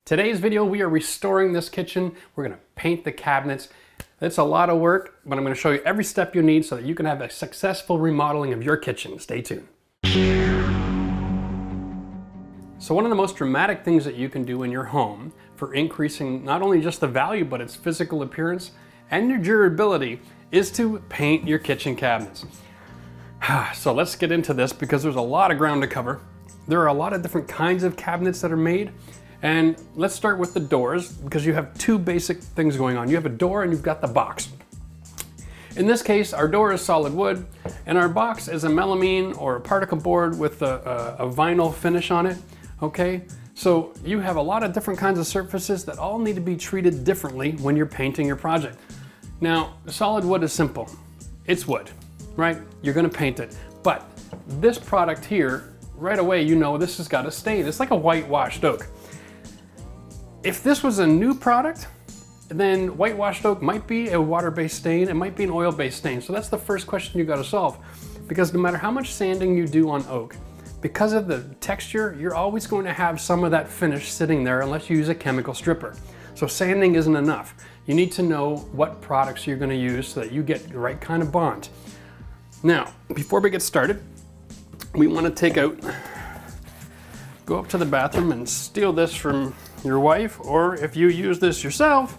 Today's video, we are restoring this kitchen. We're gonna paint the cabinets. It's a lot of work, but I'm gonna show you every step you need so that you can have a successful remodeling of your kitchen. Stay tuned. So one of the most dramatic things that you can do in your home for increasing not only just the value, but its physical appearance and your durability is to paint your kitchen cabinets. So let's get into this because there's a lot of ground to cover. There are a lot of different kinds of cabinets that are made. And let's start with the doors because you have two basic things going on. You have a door and you've got the box. In this case, our door is solid wood and our box is a melamine or a particle board with a vinyl finish on it, okay? So you have a lot of different kinds of surfaces that all need to be treated differently when you're painting your project. Now, solid wood is simple. It's wood, right? You're gonna paint it. But this product here, right away, you know this has got a stain. It's like a whitewashed oak. If this was a new product, then whitewashed oak might be a water-based stain, it might be an oil-based stain. So that's the first question you gotta solve. Because no matter how much sanding you do on oak, because of the texture, you're always going to have some of that finish sitting there unless you use a chemical stripper. So sanding isn't enough. You need to know what products you're gonna use so that you get the right kind of bond. Now, before we get started, we wanna go up to the bathroom and steal this from your wife, or if you use this yourself,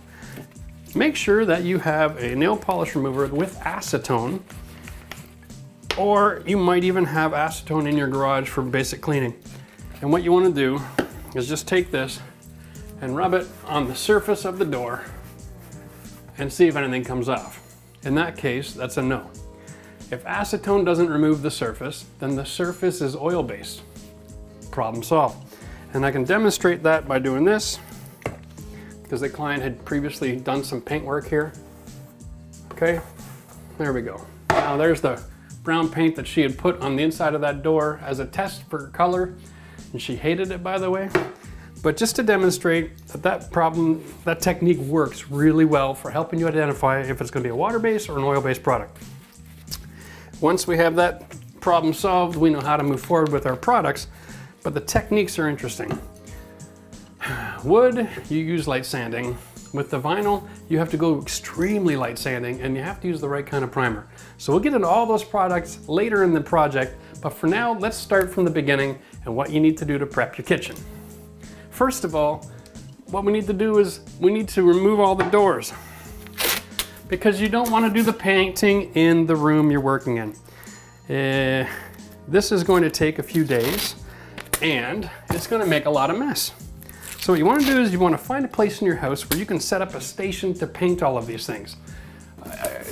make sure that you have a nail polish remover with acetone, or you might even have acetone in your garage for basic cleaning. And what you want to do is just take this and rub it on the surface of the door and see if anything comes off. In that case, that's a no. If acetone doesn't remove the surface, then the surface is oil-based. Problem solved. And I can demonstrate that by doing this, because the client had previously done some paint work here. Okay, there we go. Now there's the brown paint that she had put on the inside of that door as a test for color, and she hated it, by the way. But just to demonstrate that technique works really well for helping you identify if it's gonna be a water-based or an oil-based product. Once we have that problem solved, we know how to move forward with our products. But the techniques are interesting. Wood, you use light sanding. With the vinyl, you have to go extremely light sanding and you have to use the right kind of primer. So we'll get into all those products later in the project, but for now, let's start from the beginning and what you need to do to prep your kitchen. First of all, what we need to do is we need to remove all the doors because you don't want to do the painting in the room you're working in. This is going to take a few days. And it's gonna make a lot of mess. So what you wanna do is you wanna find a place in your house where you can set up a station to paint all of these things.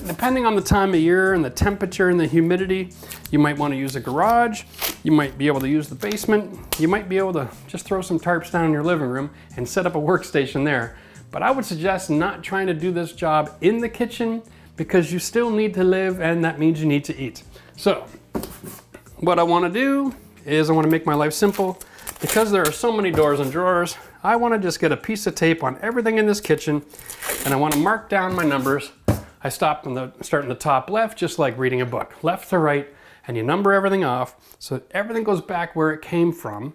Depending on the time of year and the temperature and the humidity, you might wanna use a garage, you might be able to use the basement, you might be able to just throw some tarps down in your living room and set up a workstation there. But I would suggest not trying to do this job in the kitchen because you still need to live and that means you need to eat. So what I wanna do is I want to make my life simple. Because there are so many doors and drawers, I want to just get a piece of tape on everything in this kitchen and I want to mark down my numbers. I start in the top left, just like reading a book, left to right, and you number everything off so that everything goes back where it came from.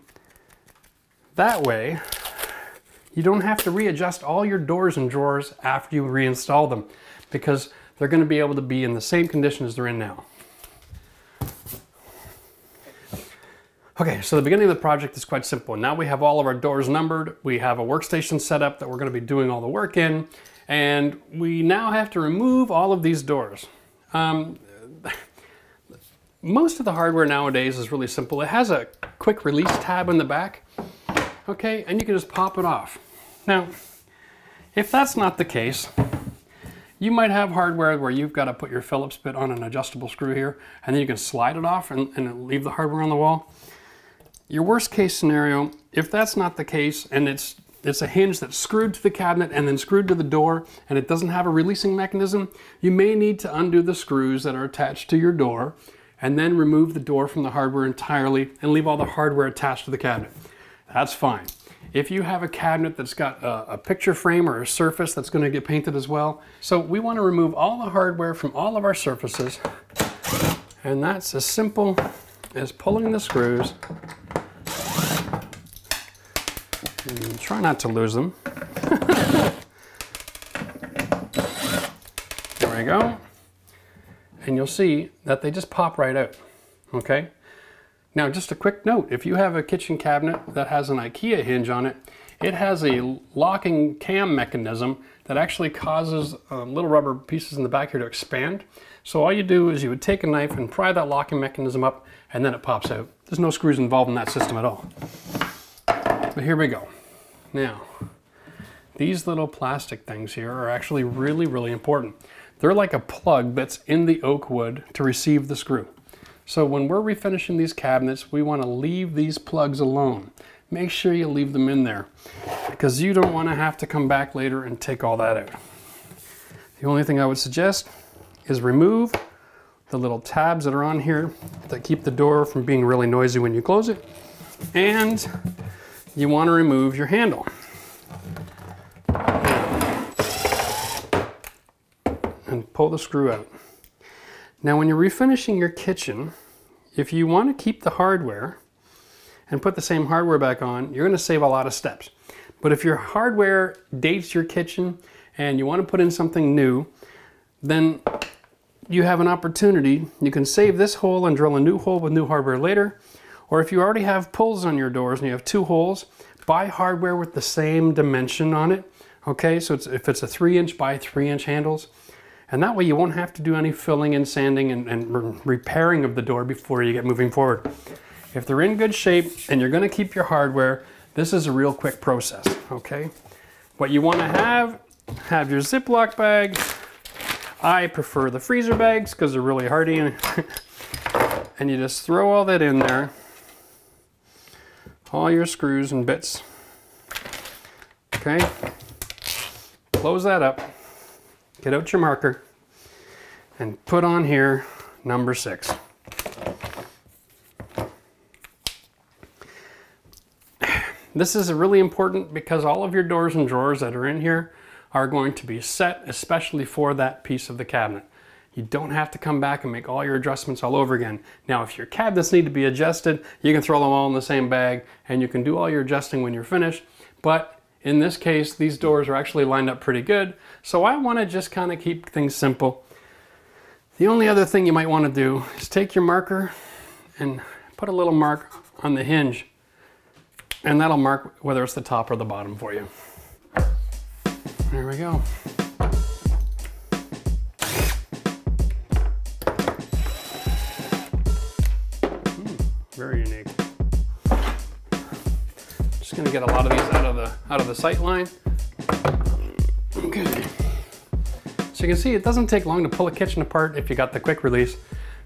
That way, you don't have to readjust all your doors and drawers after you reinstall them because they're going to be able to be in the same condition as they're in now. Okay, so the beginning of the project is quite simple. Now we have all of our doors numbered. We have a workstation set up that we're gonna be doing all the work in. And we now have to remove all of these doors. Most of the hardware nowadays is really simple. It has a quick release tab in the back, okay? And you can just pop it off. Now, if that's not the case, you might have hardware where you've gotta put your Phillips bit on an adjustable screw here, and then you can slide it off and leave the hardware on the wall. Your worst case scenario, if that's not the case and it's a hinge that's screwed to the cabinet and then screwed to the door and it doesn't have a releasing mechanism, you may need to undo the screws that are attached to your door and then remove the door from the hardware entirely and leave all the hardware attached to the cabinet. That's fine. If you have a cabinet that's got a picture frame or a surface that's going to get painted as well, so we want to remove all the hardware from all of our surfaces, and that's as simple as pulling the screws and Try not to lose them. There we go. And you'll see that they just pop right out, okay? Now, just a quick note, if you have a kitchen cabinet that has an IKEA hinge on it, it has a locking cam mechanism that actually causes little rubber pieces in the back here to expand. So all you do is you would take a knife and pry that locking mechanism up, and then it pops out. There's no screws involved in that system at all. But here we go. Now, these little plastic things here are actually really, really important. They're like a plug that's in the oak wood to receive the screw. So when we're refinishing these cabinets, we want to leave these plugs alone. Make sure you leave them in there because you don't want to have to come back later and take all that out. The only thing I would suggest is remove the little tabs that are on here that keep the door from being really noisy when you close it. And you want to remove your handle. And pull the screw out. Now when you're refinishing your kitchen, if you want to keep the hardware and put the same hardware back on, you're going to save a lot of steps. But if your hardware dates your kitchen and you want to put in something new, then you have an opportunity. You can save this hole and drill a new hole with new hardware later. Or if you already have pulls on your doors and you have 2 holes, buy hardware with the same dimension on it. Okay, so if it's a 3-inch, buy 3-inch handles. And that way you won't have to do any filling and sanding and repairing of the door before you get moving forward. If they're in good shape and you're going to keep your hardware, this is a real quick process, okay? What you want to have your Ziploc bag. I prefer the freezer bags because they're really hardy. And you just throw all that in there. All your screws and bits. Okay? Close that up. Get out your marker and put on here number 6. This is really important because all of your doors and drawers that are in here are going to be set especially for that piece of the cabinet. You don't have to come back and make all your adjustments all over again. Now, if your cabinets need to be adjusted, you can throw them all in the same bag and you can do all your adjusting when you're finished. But in this case, these doors are actually lined up pretty good. So I want to just kind of keep things simple. The only other thing you might want to do is take your marker and put a little mark on the hinge. And that'll mark whether it's the top or the bottom for you. There we go. Very unique. Just gonna get a lot of these out of the sight line. Okay. So you can see it doesn't take long to pull a kitchen apart if you got the quick release.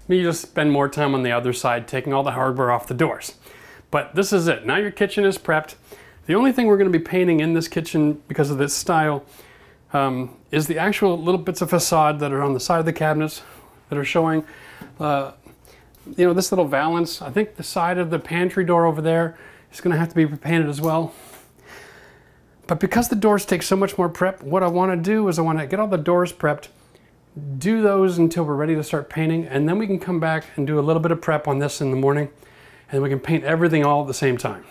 You just spend more time on the other side taking all the hardware off the doors. But this is it. Now your kitchen is prepped. The only thing we're going to be painting in this kitchen because of this style is the actual little bits of facade that are on the side of the cabinets that are showing. You know, this little valance. I think the side of the pantry door over there is going to have to be repainted as well. But because the doors take so much more prep, what I want to do is I want to get all the doors prepped, do those until we're ready to start painting, and then we can come back and do a little bit of prep on this in the morning, and we can paint everything all at the same time.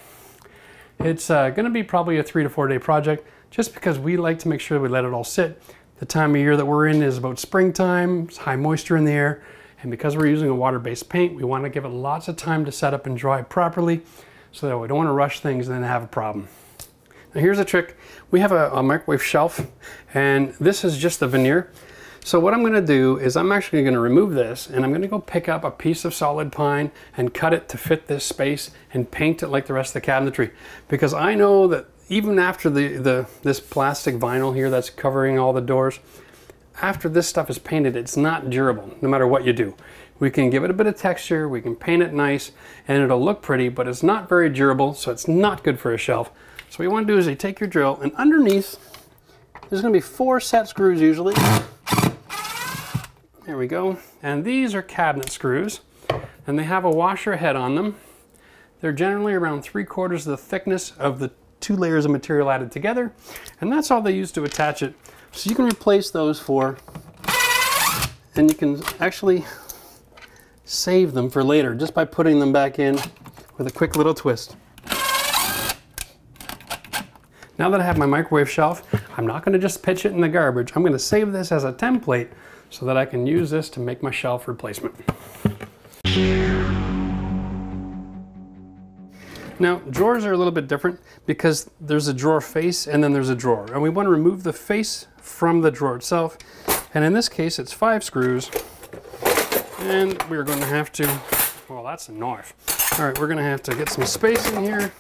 It's going to be probably a 3 to 4 day project, just because we like to make sure we let it all sit. The time of year that we're in is about springtime, it's high moisture in the air, and because we're using a water-based paint, we want to give it lots of time to set up and dry properly so that we don't want to rush things and then have a problem. Now here's a trick. We have a microwave shelf, and this is just the veneer. So what I'm going to do is I'm actually going to remove this, and I'm going to go pick up a piece of solid pine and cut it to fit this space and paint it like the rest of the cabinetry. Because I know that even after this plastic vinyl here that's covering all the doors, after this stuff is painted, it's not durable, no matter what you do. We can give it a bit of texture, we can paint it nice, and it'll look pretty, but it's not very durable, so it's not good for a shelf. So what you want to do is you take your drill, and underneath, there's going to be 4 set screws usually. There we go. And these are cabinet screws, and they have a washer head on them. They're generally around 3/4 of the thickness of the 2 layers of material added together, and that's all they use to attach it. So you can replace those 4, and you can actually save them for later just by putting them back in with a quick little twist. Now that I have my microwave shelf, I'm not going to just pitch it in the garbage. I'm going to save this as a template so that I can use this to make my shelf replacement. Now, drawers are a little bit different because there's a drawer face and then there's a drawer. And we want to remove the face from the drawer itself. And in this case, it's 5 screws. And we're going to have to, well, that's a knife. All right, we're going to have to get some space in here.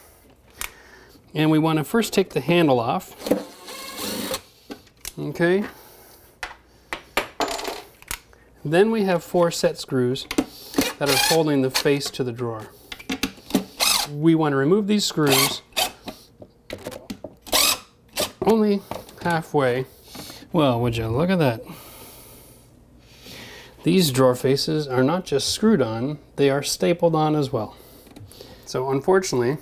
And we want to first take the handle off. Okay. Then we have 4 set screws that are holding the face to the drawer. We want to remove these screws only halfway. Well, would you look at that? These drawer faces are not just screwed on, they are stapled on as well. So unfortunately,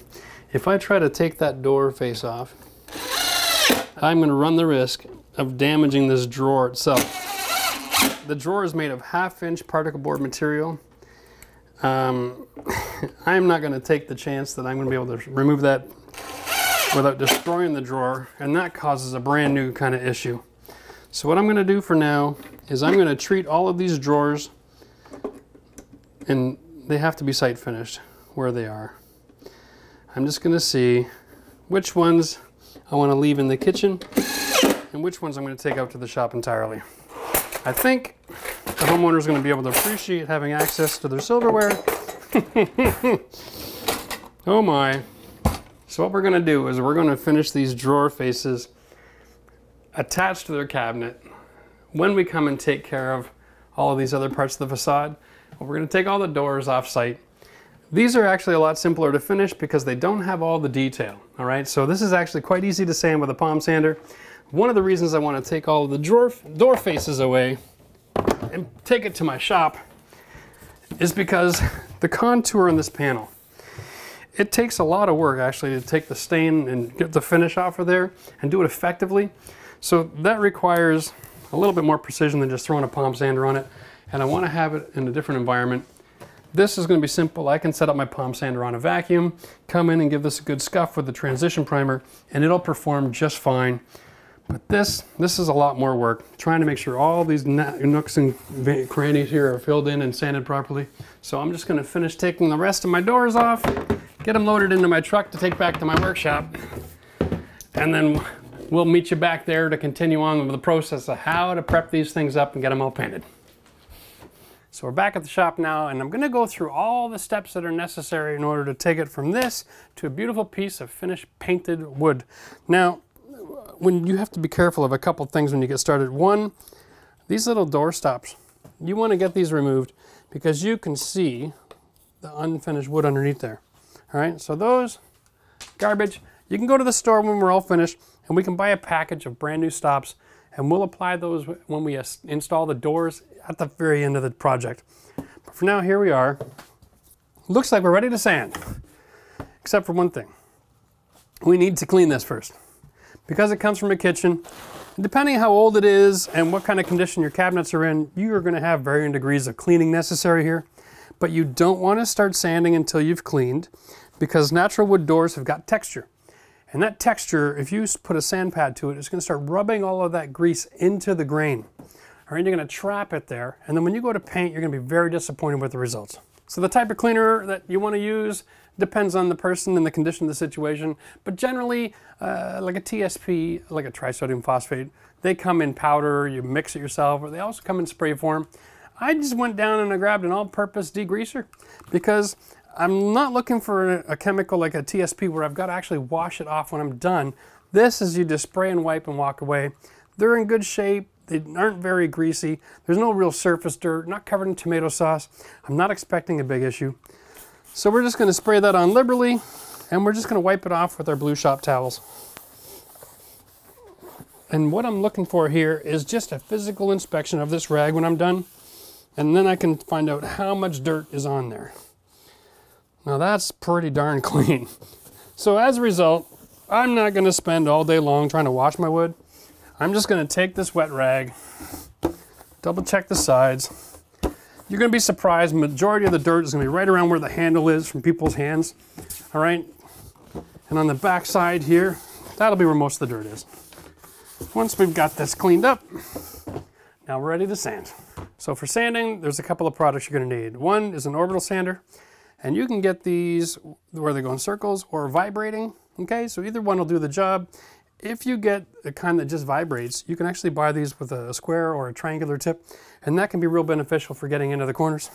if I try to take that door face off, I'm going to run the risk of damaging this drawer itself. The drawer is made of 1/2-inch particle board material. I'm not going to take the chance that I'm going to be able to remove that without destroying the drawer, and that causes a brand new kind of issue. So what I'm going to do for now is I'm going to treat all of these drawers, and they have to be site finished where they are. I'm just going to see which ones I want to leave in the kitchen and which ones I'm going to take out to the shop entirely. I think the homeowner is going to be able to appreciate having access to their silverware. Oh my. So what we're going to do is we're going to finish these drawer faces attached to their cabinet. When we come and take care of all of these other parts of the facade, we're going to take all the doors off site. These are actually a lot simpler to finish because they don't have all the detail. All right, so this is actually quite easy to sand with a palm sander. One of the reasons I want to take all of the door faces away and take it to my shop is because the contour in this panel, it takes a lot of work actually to take the stain and get the finish off of there and do it effectively. So that requires a little bit more precision than just throwing a palm sander on it, and I want to have it in a different environment. This is going to be simple. I can set up my palm sander on a vacuum, come in and give this a good scuff with the transition primer, and it'll perform just fine. But this is a lot more work, trying to make sure all these nooks and crannies here are filled in and sanded properly. So I'm just going to finish taking the rest of my doors off, get them loaded into my truck to take back to my workshop, and then we'll meet you back there to continue on with the process of how to prep these things up and get them all painted. So we're back at the shop now, and I'm going to go through all the steps that are necessary in order to take it from this to a beautiful piece of finished painted wood. Now, when you have to be careful of a couple things when you get started. One, these little door stops, you want to get these removed because you can see the unfinished wood underneath there. All right, so those, garbage. You can go to the store when we're all finished and we can buy a package of brand new stops, and we'll apply those when we install the doors at the very end of the project. But for now, here we are. Looks like we're ready to sand, except for one thing. We need to clean this first. Because it comes from a kitchen, depending on how old it is and what kind of condition your cabinets are in, you are going to have varying degrees of cleaning necessary here. But you don't want to start sanding until you've cleaned, because natural wood doors have got texture. And that texture, if you put a sand pad to it, it's going to start rubbing all of that grease into the grain. All right, you're going to trap it there, and then when you go to paint, you're going to be very disappointed with the results. So the type of cleaner that you want to use depends on the person and the condition of the situation, but generally, like a TSP, like a trisodium phosphate, they come in powder, you mix it yourself, or they also come in spray form. I just went down and I grabbed an all-purpose degreaser because I'm not looking for a chemical like a TSP where I've got to actually wash it off when I'm done. This is you just spray and wipe and walk away. They're in good shape. They aren't very greasy. There's no real surface dirt, not covered in tomato sauce. I'm not expecting a big issue. So we're just going to spray that on liberally, and we're just going to wipe it off with our blue shop towels. And what I'm looking for here is just a physical inspection of this rag when I'm done, and then I can find out how much dirt is on there. Now that's pretty darn clean. So as a result, I'm not going to spend all day long trying to wash my wood. I'm just going to take this wet rag, double check the sides. You're going to be surprised, majority of the dirt is going to be right around where the handle is from people's hands. All right, and on the back side here, that'll be where most of the dirt is. Once we've got this cleaned up, now we're ready to sand. So for sanding, there's a couple of products you're going to need. One is an orbital sander, and you can get these where they go in circles or vibrating. Okay, so either one will do the job. If you get a kind that just vibrates, you can actually buy these with a square or a triangular tip, and that can be real beneficial for getting into the corners.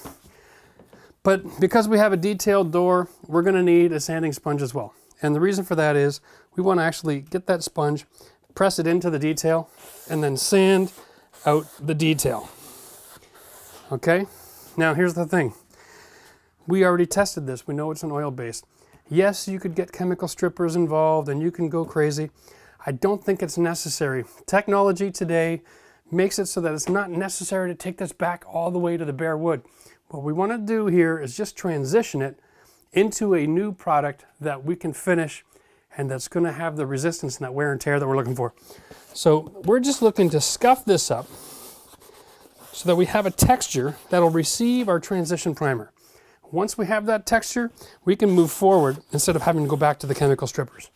But because we have a detailed door, we're going to need a sanding sponge as well. And the reason for that is we want to actually get that sponge, press it into the detail, and then sand out the detail. Okay, now here's the thing. We already tested this. We know it's an oil-based. Yes, you could get chemical strippers involved and you can go crazy. I don't think it's necessary. Technology today makes it so that it's not necessary to take this back all the way to the bare wood. What we want to do here is just transition it into a new product that we can finish and that's going to have the resistance and that wear and tear that we're looking for. So we're just looking to scuff this up so that we have a texture that'll receive our transition primer. Once we have that texture, we can move forward instead of having to go back to the chemical strippers.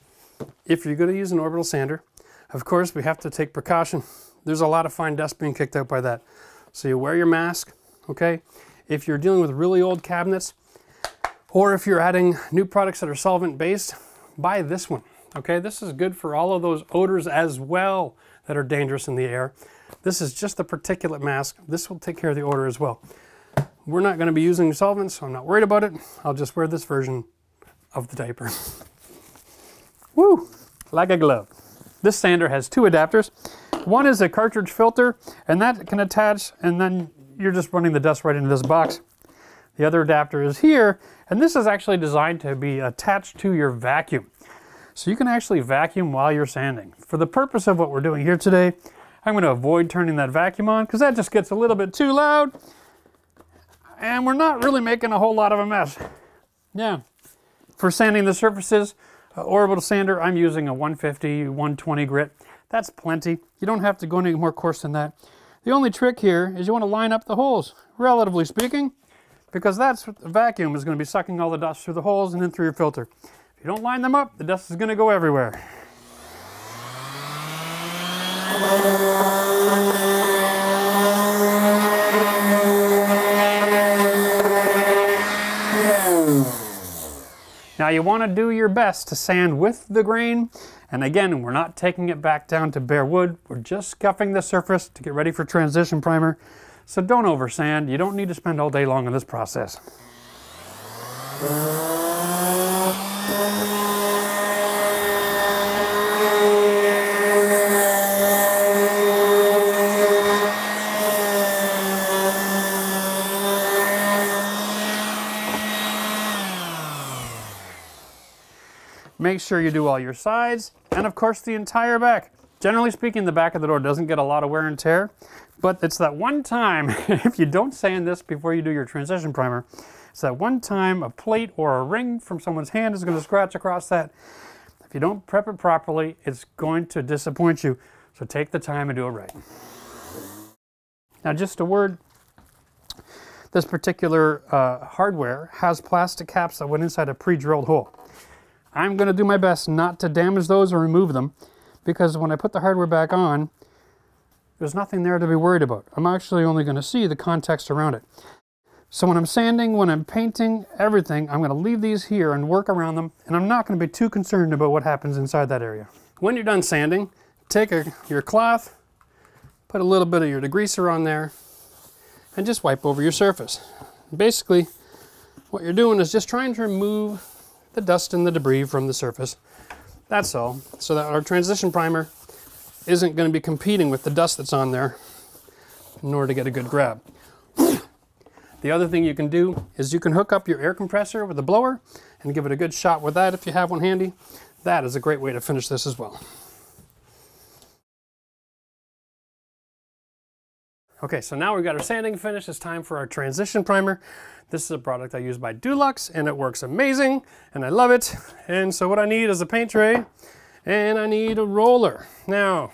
If you're going to use an orbital sander, of course we have to take precaution. There's a lot of fine dust being kicked out by that. So you wear your mask, okay? If you're dealing with really old cabinets, or if you're adding new products that are solvent based, buy this one, okay? This is good for all of those odors as well that are dangerous in the air. This is just a particulate mask. This will take care of the odor as well. We're not going to be using solvents, so I'm not worried about it. I'll just wear this version of the diaper. Woo! Like a glove. This sander has two adapters. One is a cartridge filter, and that can attach, and then you're just running the dust right into this box. The other adapter is here, and this is actually designed to be attached to your vacuum. So you can actually vacuum while you're sanding. For the purpose of what we're doing here today, I'm going to avoid turning that vacuum on because that just gets a little bit too loud. And we're not really making a whole lot of a mess. Yeah. For sanding the surfaces, orbital sander, I'm using a 150, 120 grit. That's plenty. You don't have to go any more coarse than that. The only trick here is you want to line up the holes, relatively speaking, because that's what the vacuum is going to be sucking all the dust through the holes and then through your filter. If you don't line them up, the dust is going to go everywhere. Now you want to do your best to sand with the grain, and again, we're not taking it back down to bare wood, we're just scuffing the surface to get ready for transition primer. So don't over sand, you don't need to spend all day long on this process. Make sure you do all your sides, and of course the entire back. Generally speaking, the back of the door doesn't get a lot of wear and tear, but it's that one time, if you don't sand this before you do your transition primer, it's that one time a plate or a ring from someone's hand is going to scratch across that. If you don't prep it properly, it's going to disappoint you, so take the time and do it right. Now just a word, this particular hardware has plastic caps that went inside a pre-drilled hole. I'm going to do my best not to damage those or remove them, because when I put the hardware back on, there's nothing there to be worried about. I'm actually only going to see the context around it. So when I'm sanding, when I'm painting, everything, I'm going to leave these here and work around them, and I'm not going to be too concerned about what happens inside that area. When you're done sanding, take your cloth, put a little bit of your degreaser on there, and just wipe over your surface. Basically, what you're doing is just trying to remove the dust and the debris from the surface. That's all, so that our transition primer isn't going to be competing with the dust that's on there in order to get a good grab. The other thing you can do is you can hook up your air compressor with a blower and give it a good shot with that if you have one handy. That is a great way to finish this as well. Okay, so now we've got our sanding finished. It's time for our transition primer. This is a product I use by Dulux, and it works amazing, and I love it. And so what I need is a paint tray, and I need a roller. Now,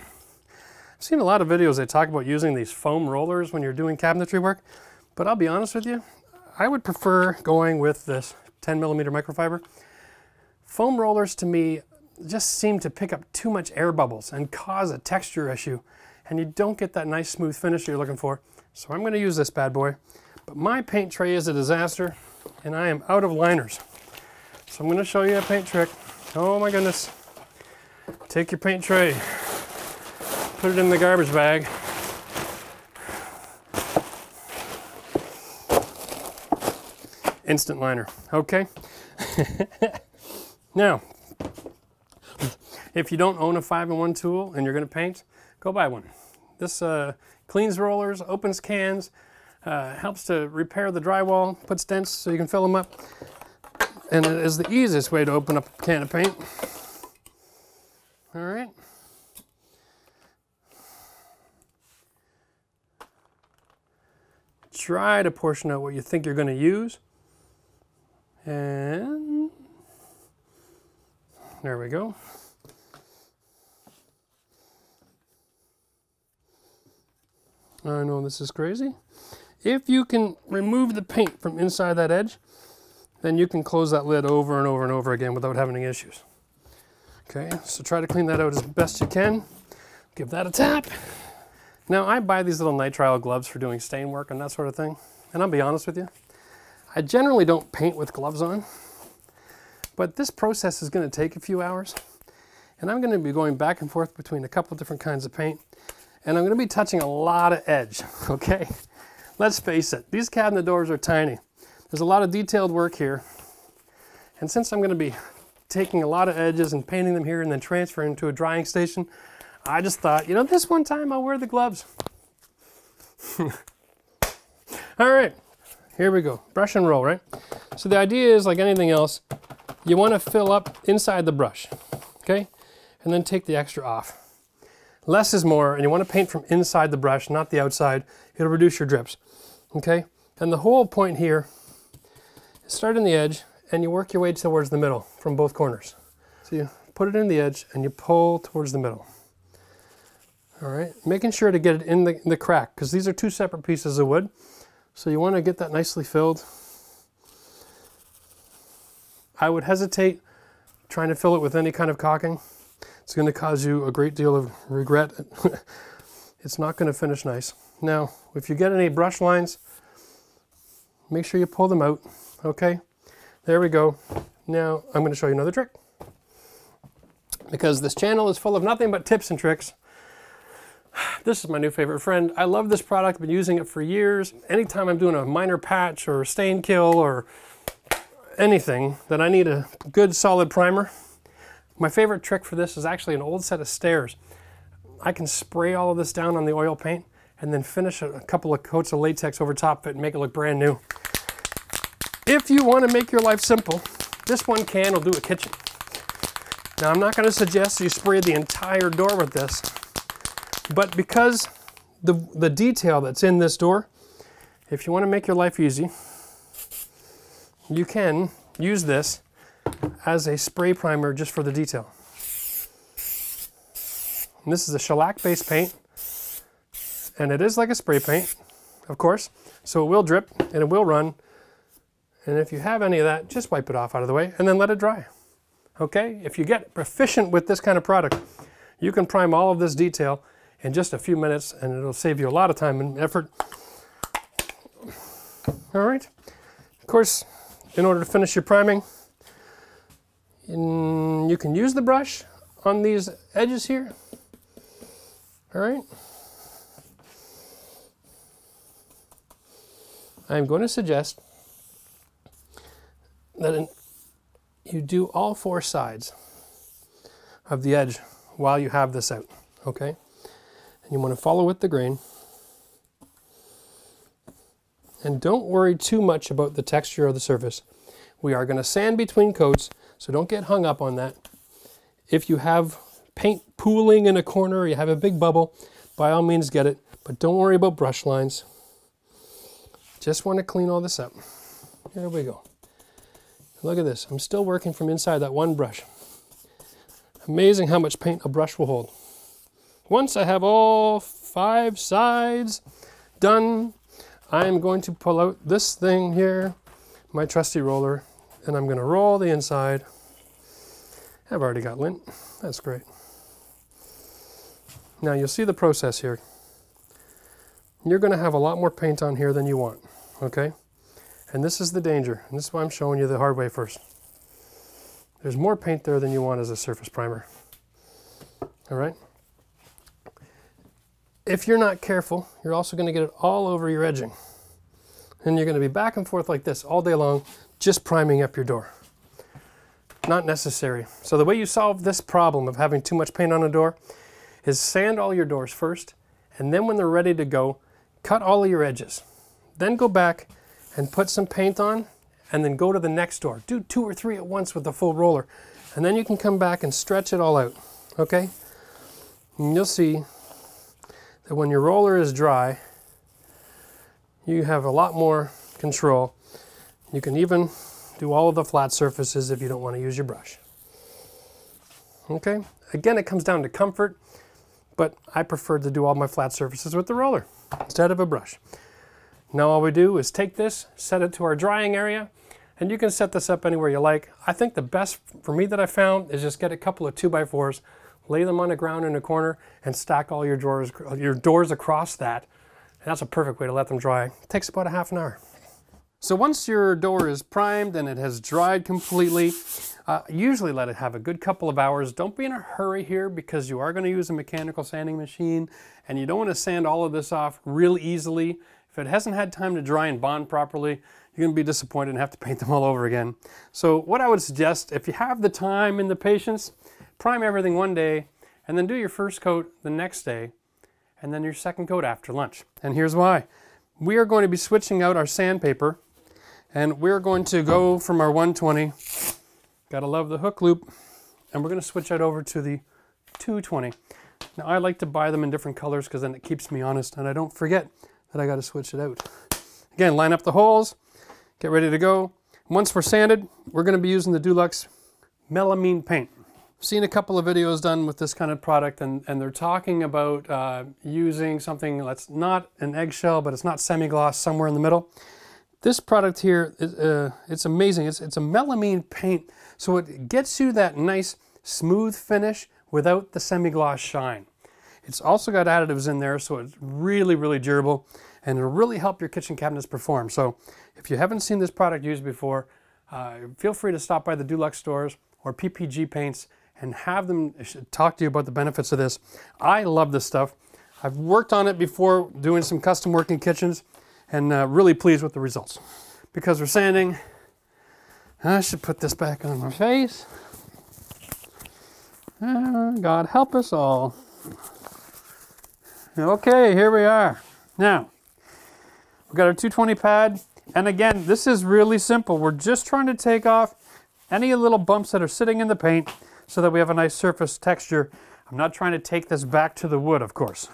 I've seen a lot of videos that talk about using these foam rollers when you're doing cabinetry work, but I'll be honest with you, I would prefer going with this 10mm microfiber. Foam rollers to me just seem to pick up too much air bubbles and cause a texture issue, and you don't get that nice smooth finish you're looking for. So I'm going to use this bad boy. But my paint tray is a disaster, and I am out of liners. So I'm going to show you a paint trick. Oh my goodness. Take your paint tray, put it in the garbage bag. Instant liner, okay? Now, if you don't own a 5-in-1 tool and you're going to paint, go buy one. This cleans rollers, opens cans, helps to repair the drywall, puts dents so you can fill them up, and it is the easiest way to open up a can of paint. All right. Try to portion out what you think you're going to use. And there we go. I know this is crazy. If you can remove the paint from inside that edge, then you can close that lid over and over and over again without having any issues. Okay, so try to clean that out as best you can. Give that a tap. Now, I buy these little nitrile gloves for doing stain work and that sort of thing. And I'll be honest with you, I generally don't paint with gloves on, but this process is going to take a few hours. And I'm going to be going back and forth between a couple different kinds of paint. And I'm going to be touching a lot of edge, okay? Let's face it, these cabinet doors are tiny. There's a lot of detailed work here. And since I'm going to be taking a lot of edges and painting them here and then transferring to a drying station, I just thought, you know, this one time I'll wear the gloves. All right, here we go. Brush and roll, right? So the idea is, like anything else, you want to fill up inside the brush, okay? And then take the extra off. Less is more, and you want to paint from inside the brush, not the outside. It'll reduce your drips, okay? And the whole point here is start in the edge, and you work your way towards the middle from both corners. So you put it in the edge, and you pull towards the middle. All right, making sure to get it in the crack, because these are two separate pieces of wood. So you want to get that nicely filled. I would hesitate trying to fill it with any kind of caulking. It's going to cause you a great deal of regret. It's not going to finish nice. Now, if you get any brush lines, make sure you pull them out. Okay, there we go. Now, I'm going to show you another trick. Because this channel is full of nothing but tips and tricks. This is my new favorite friend. I love this product. I've been using it for years. Anytime I'm doing a minor patch or stain kill or anything that I need a good solid primer, my favorite trick for this is actually an old set of stairs. I can spray all of this down on the oil paint and then finish a couple of coats of latex over top of it and make it look brand new. If you want to make your life simple, this one can will do a kitchen. Now, I'm not going to suggest you spray the entire door with this, but because the detail that's in this door, if you want to make your life easy, you can use this as a spray primer just for the detail. And this is a shellac-based paint, and it is like a spray paint, of course, so it will drip and it will run. And if you have any of that, just wipe it off out of the way and then let it dry. Okay? If you get proficient with this kind of product, you can prime all of this detail in just a few minutes, and it'll save you a lot of time and effort. All right. Of course, in order to finish your priming, you can use the brush on these edges here. All right. I'm going to suggest that you do all four sides of the edge while you have this out, okay? And you want to follow with the grain. And don't worry too much about the texture of the surface. We are going to sand between coats, so don't get hung up on that. If you have paint pooling in a corner, you have a big bubble, by all means get it, but don't worry about brush lines. Just want to clean all this up. There we go. Look at this. I'm still working from inside that one brush. Amazing how much paint a brush will hold. Once I have all 5 sides done, I'm going to pull out this thing here, my trusty roller, and I'm going to roll the inside. I've already got lint. That's great. Now you'll see the process here. You're going to have a lot more paint on here than you want, okay? And this is the danger, and this is why I'm showing you the hard way first. There's more paint there than you want as a surface primer, all right? If you're not careful, you're also going to get it all over your edging. And you're going to be back and forth like this all day long, just priming up your door. Not necessary. So the way you solve this problem of having too much paint on a door is sand all your doors first, and then when they're ready to go, cut all of your edges. Then go back and put some paint on, and then go to the next door. Do 2 or 3 at once with the full roller. And then you can come back and stretch it all out, okay? And you'll see that when your roller is dry, you have a lot more control. You can even do all of the flat surfaces if you don't want to use your brush. Okay? Again, it comes down to comfort, but I prefer to do all my flat surfaces with the roller instead of a brush. Now all we do is take this, set it to our drying area, and you can set this up anywhere you like. I think the best for me that I found is just get a couple of 2x4s, lay them on the ground in a corner, and stack all your doors across that. And that's a perfect way to let them dry. It takes about a half an hour. So once your door is primed and it has dried completely, usually let it have a good couple of hours. Don't be in a hurry here because you are going to use a mechanical sanding machine and you don't want to sand all of this off real easily. If it hasn't had time to dry and bond properly, you're going to be disappointed and have to paint them all over again. So what I would suggest, if you have the time and the patience, prime everything one day and then do your first coat the next day and then your second coat after lunch. And here's why. We are going to be switching out our sandpaper and we're going to go from our 120, gotta love the hook loop, and we're gonna switch that over to the 220. Now I like to buy them in different colors because then it keeps me honest and I don't forget that I gotta switch it out. Again, line up the holes, get ready to go. Once we're sanded, we're gonna be using the Dulux melamine paint. I've seen a couple of videos done with this kind of product and they're talking about using something that's not an eggshell, but it's not semi-gloss, somewhere in the middle. This product here, it's amazing. It's a melamine paint, so it gets you that nice smooth finish without the semi-gloss shine. It's also got additives in there, so it's really, really durable, and it'll really help your kitchen cabinets perform. So if you haven't seen this product used before, feel free to stop by the Dulux stores or PPG Paints and have them talk to you about the benefits of this. I love this stuff. I've worked on it before doing some custom work in kitchens, and really pleased with the results. Because we're sanding, I should put this back on my face. God help us all. Okay, here we are. Now, we've got our 220 pad, and again, this is really simple. We're just trying to take off any little bumps that are sitting in the paint so that we have a nice surface texture. I'm not trying to take this back to the wood, of course.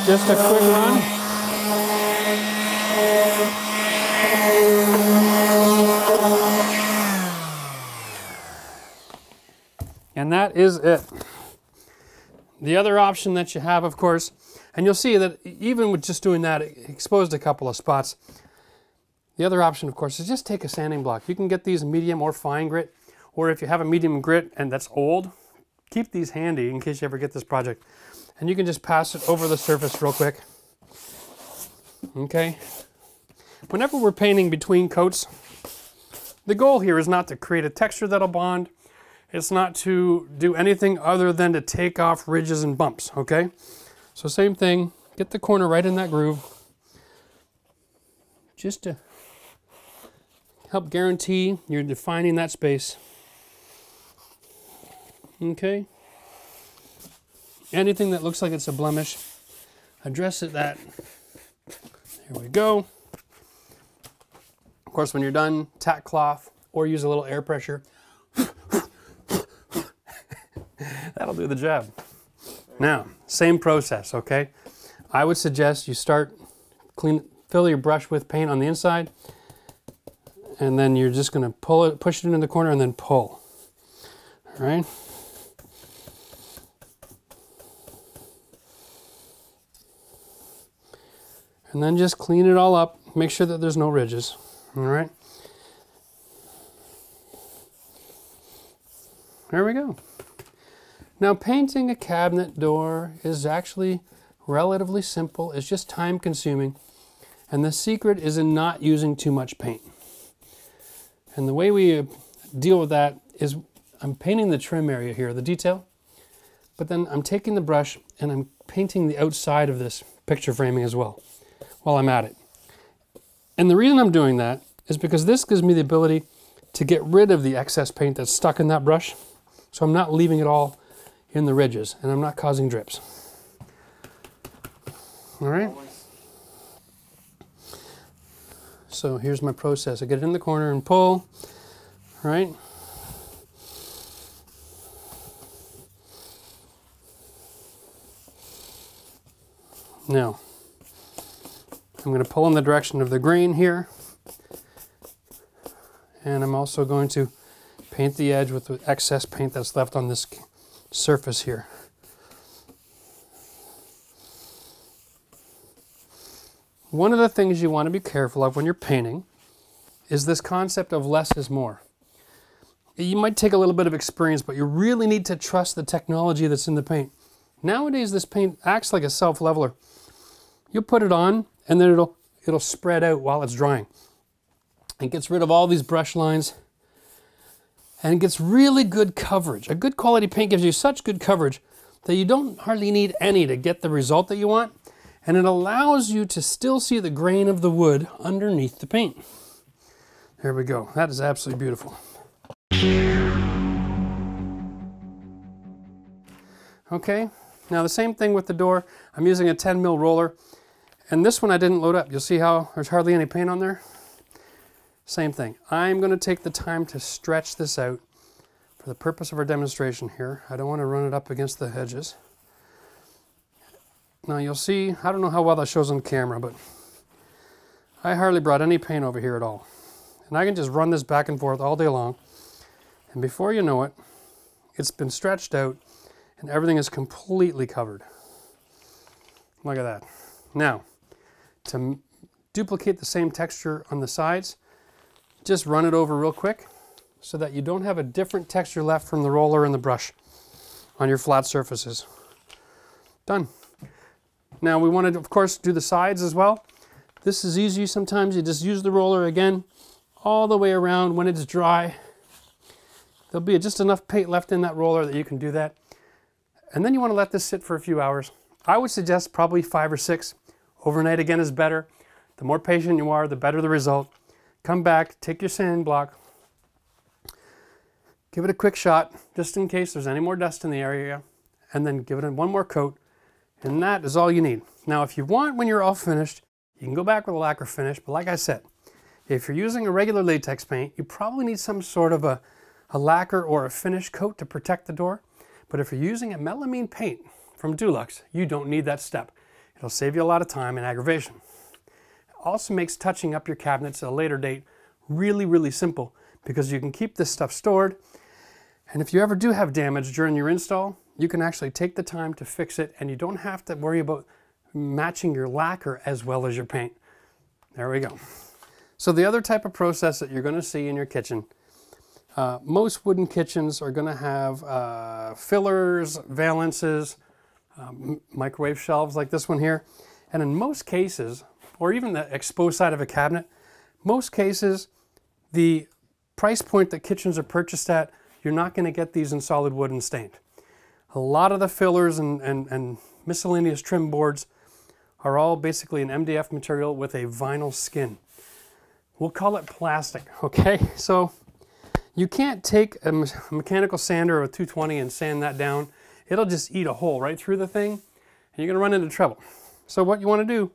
Just a quick run. And that is it. The other option that you have, of course, and you'll see that even with just doing that, it exposed a couple of spots. The other option, of course, is just take a sanding block. You can get these medium or fine grit, or if you have a medium grit and that's old, keep these handy in case you ever get this project. And you can just pass it over the surface real quick. Okay. Whenever we're painting between coats, the goal here is not to create a texture that'll bond. It's not to do anything other than to take off ridges and bumps, okay? So same thing, get the corner right in that groove. Just to help guarantee you're defining that space. Okay? Anything that looks like it's a blemish, address it that. Here we go. Of course, when you're done, tack cloth or use a little air pressure. That'll do the job. Now, same process, okay? I would suggest you start fill your brush with paint on the inside, and then you're just gonna push it in the corner and then pull. All right? And then just clean it all up. Make sure that there's no ridges. All right? There we go. Now painting a cabinet door is actually relatively simple. It's just time consuming. And the secret is in not using too much paint. And the way we deal with that is I'm painting the trim area here, the detail, but then I'm taking the brush and I'm painting the outside of this picture framing as well while I'm at it. And the reason I'm doing that is because this gives me the ability to get rid of the excess paint that's stuck in that brush. So I'm not leaving it all in the ridges and I'm not causing drips. All right. So here's my process. I get it in the corner and pull, right? Now, I'm going to pull in the direction of the grain here. And I'm also going to paint the edge with the excess paint that's left on this surface here. One of the things you want to be careful of when you're painting is this concept of less is more. You might take a little bit of experience, but you really need to trust the technology that's in the paint. Nowadays, this paint acts like a self-leveler. You put it on, and then it'll spread out while it's drying. It gets rid of all these brush lines, and it gets really good coverage. A good quality paint gives you such good coverage that you don't hardly need any to get the result that you want. And it allows you to still see the grain of the wood underneath the paint. There we go. That is absolutely beautiful. Okay, now the same thing with the door. I'm using a 10 mil roller, and this one I didn't load up. You'll see how there's hardly any paint on there. Same thing. I'm going to take the time to stretch this out for the purpose of our demonstration here. I don't want to run it up against the edges. Now you'll see, I don't know how well that shows on camera, but I hardly brought any paint over here at all. And I can just run this back and forth all day long. And before you know it, it's been stretched out and everything is completely covered. Look at that. Now, to duplicate the same texture on the sides, just run it over real quick so that you don't have a different texture left from the roller and the brush on your flat surfaces. Done. Now we want to, of course, do the sides as well. This is easy. Sometimes you just use the roller again all the way around. When it's dry, there'll be just enough paint left in that roller that you can do that. And then you want to let this sit for a few hours. I would suggest probably 5 or 6. Overnight again is better. The more patient you are, the better the result. Come back, take your sand block, give it a quick shot just in case there's any more dust in the area, and then give it one more coat. And that is all you need. Now, if you want, when you're all finished, you can go back with a lacquer finish. But like I said, if you're using a regular latex paint, you probably need some sort of a lacquer or a finish coat to protect the door. But if you're using a melamine paint from Dulux, you don't need that step. It'll save you a lot of time and aggravation. It also makes touching up your cabinets at a later date really, really simple because you can keep this stuff stored. And if you ever do have damage during your install, you can actually take the time to fix it and you don't have to worry about matching your lacquer as well as your paint. There we go. So the other type of process that you're going to see in your kitchen, most wooden kitchens are going to have fillers, valances, microwave shelves like this one here. And in most cases, or even the exposed side of a cabinet, most cases, the price point that kitchens are purchased at, you're not going to get these in solid wood and stained. A lot of the fillers and miscellaneous trim boards are all basically an MDF material with a vinyl skin. We'll call it plastic, okay? So you can't take a mechanical sander or a 220 and sand that down. It'll just eat a hole right through the thing and you're gonna run into trouble. So what you wanna do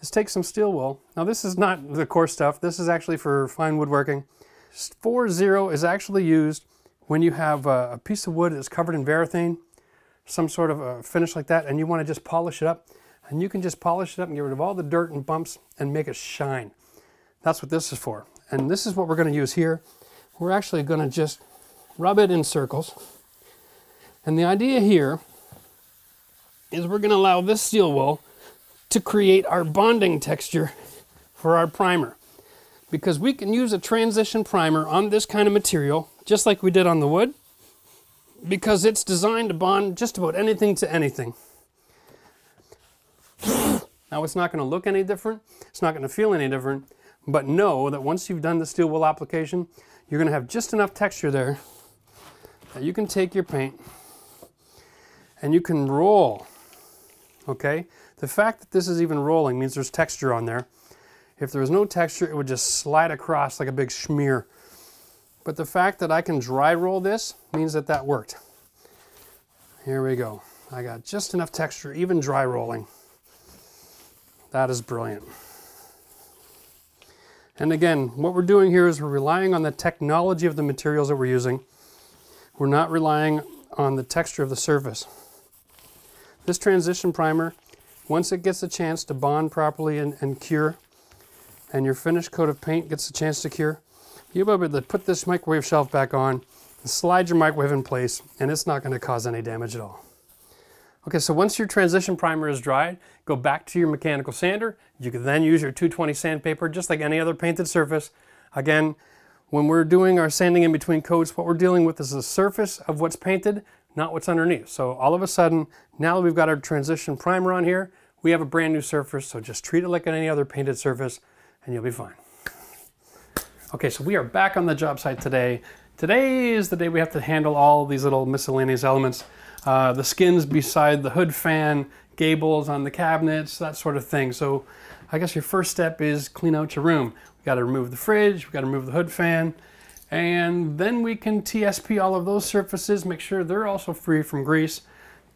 is take some steel wool. Now this is not the coarse stuff. This is actually for fine woodworking. 4-0 is actually used when you have a piece of wood that's covered in varathane, some sort of a finish like that, and you want to just polish it up. And you can just polish it up and get rid of all the dirt and bumps and make it shine. That's what this is for. And this is what we're going to use here. We're actually going to just rub it in circles. And the idea here is we're going to allow this steel wool to create our bonding texture for our primer. Because we can use a transition primer on this kind of material, just like we did on the wood. because it's designed to bond just about anything to anything. Now it's not going to look any different, it's not going to feel any different, but know that once you've done the steel wool application, you're going to have just enough texture there that you can take your paint and you can roll, okay? The fact that this is even rolling means there's texture on there. If there was no texture, it would just slide across like a big smear. But the fact that I can dry roll this means that that worked. Here we go. I got just enough texture, even dry rolling. That is brilliant. And again, what we're doing here is we're relying on the technology of the materials that we're using. We're not relying on the texture of the surface. This transition primer, once it gets a chance to bond properly and cure, and your finished coat of paint gets a chance to cure, you'll be able to put this microwave shelf back on and slide your microwave in place, and it's not going to cause any damage at all. Okay, so once your transition primer is dried, go back to your mechanical sander. You can then use your 220 sandpaper just like any other painted surface. Again, when we're doing our sanding in between coats, what we're dealing with is the surface of what's painted, not what's underneath. So all of a sudden, now that we've got our transition primer on here, we have a brand new surface, so just treat it like any other painted surface and you'll be fine. Okay, so we are back on the job site today. Today is the day we have to handle all these little miscellaneous elements. The skins beside the hood fan, gables on the cabinets, that sort of thing. So I guess your first step is clean out your room. We got to remove the fridge, we got to remove the hood fan, and then we can TSP all of those surfaces, make sure they're also free from grease.